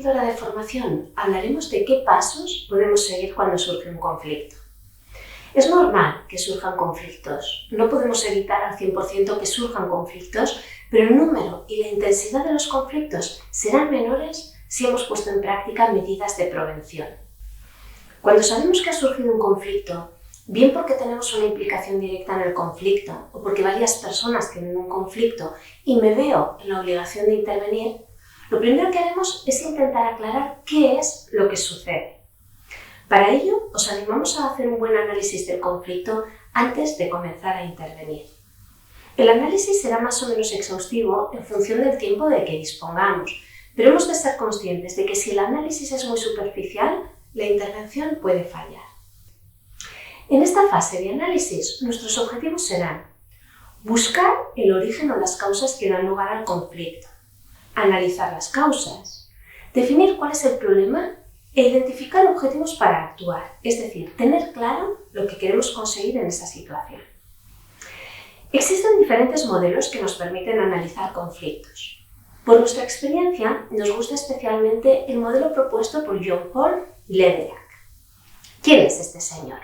píldora de formación hablaremos de qué pasos podemos seguir cuando surge un conflicto. Es normal que surjan conflictos. No podemos evitar al 100% que surjan conflictos, pero el número y la intensidad de los conflictos serán menores si hemos puesto en práctica medidas de prevención. Cuando sabemos que ha surgido un conflicto, bien porque tenemos una implicación directa en el conflicto o porque varias personas tienen un conflicto y me veo en la obligación de intervenir, lo primero que haremos es intentar aclarar qué es lo que sucede. Para ello, os animamos a hacer un buen análisis del conflicto antes de comenzar a intervenir. El análisis será más o menos exhaustivo en función del tiempo de que dispongamos, pero hemos de ser conscientes de que si el análisis es muy superficial, la intervención puede fallar. En esta fase de análisis, nuestros objetivos serán buscar el origen o las causas que dan lugar al conflicto, analizar las causas, definir cuál es el problema e identificar objetivos para actuar, es decir, tener claro lo que queremos conseguir en esa situación. Existen diferentes modelos que nos permiten analizar conflictos. Por nuestra experiencia, nos gusta especialmente el modelo propuesto por Jean-Paul Lederach. ¿Quién es este señor?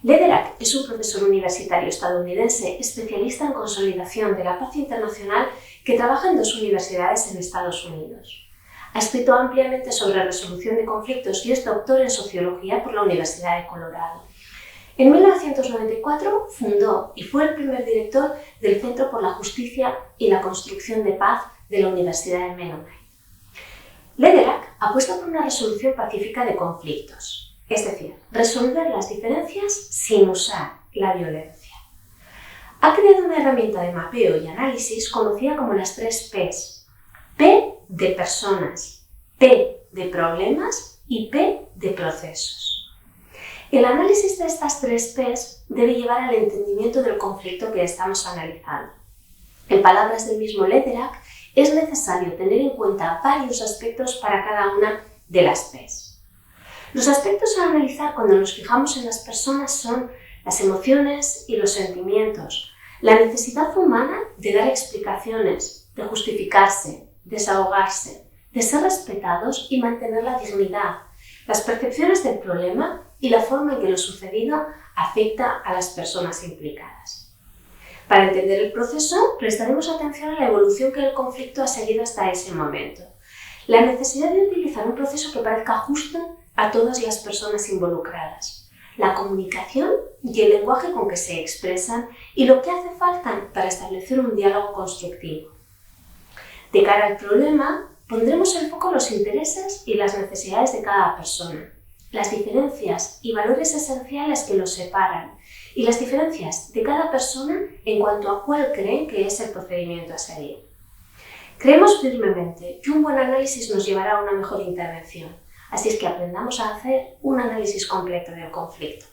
Lederach es un profesor universitario estadounidense especialista en consolidación de la paz internacional que trabaja en 2 universidades en Estados Unidos. Ha escrito ampliamente sobre resolución de conflictos y es doctor en sociología por la Universidad de Colorado. En 1994 fundó y fue el primer director del Centro por la Justicia y la Construcción de Paz de la Universidad de Mennonite. Lederach apuesta por una resolución pacífica de conflictos, es decir, resolver las diferencias sin usar la violencia. Ha creado una herramienta de mapeo y análisis conocida como las 3 P's. P de personas, P de problemas y P de procesos. El análisis de estas 3 P's debe llevar al entendimiento del conflicto que estamos analizando. En palabras del mismo Lederach, es necesario tener en cuenta varios aspectos para cada una de las P's. Los aspectos a analizar cuando nos fijamos en las personas son las emociones y los sentimientos, la necesidad humana de dar explicaciones, de justificarse, desahogarse, de ser respetados y mantener la dignidad, las percepciones del problema y la forma en que lo sucedido afecta a las personas implicadas. Para entender el proceso, prestaremos atención a la evolución que el conflicto ha seguido hasta ese momento. La necesidad de utilizar un proceso que parezca justo a todas las personas involucradas, la comunicación y el lenguaje con que se expresan y lo que hace falta para establecer un diálogo constructivo. De cara al problema, pondremos el foco en los intereses y las necesidades de cada persona, las diferencias y valores esenciales que los separan y las diferencias de cada persona en cuanto a cuál creen que es el procedimiento a seguir. Creemos firmemente que un buen análisis nos llevará a una mejor intervención, así es que aprendamos a hacer un análisis completo del conflicto.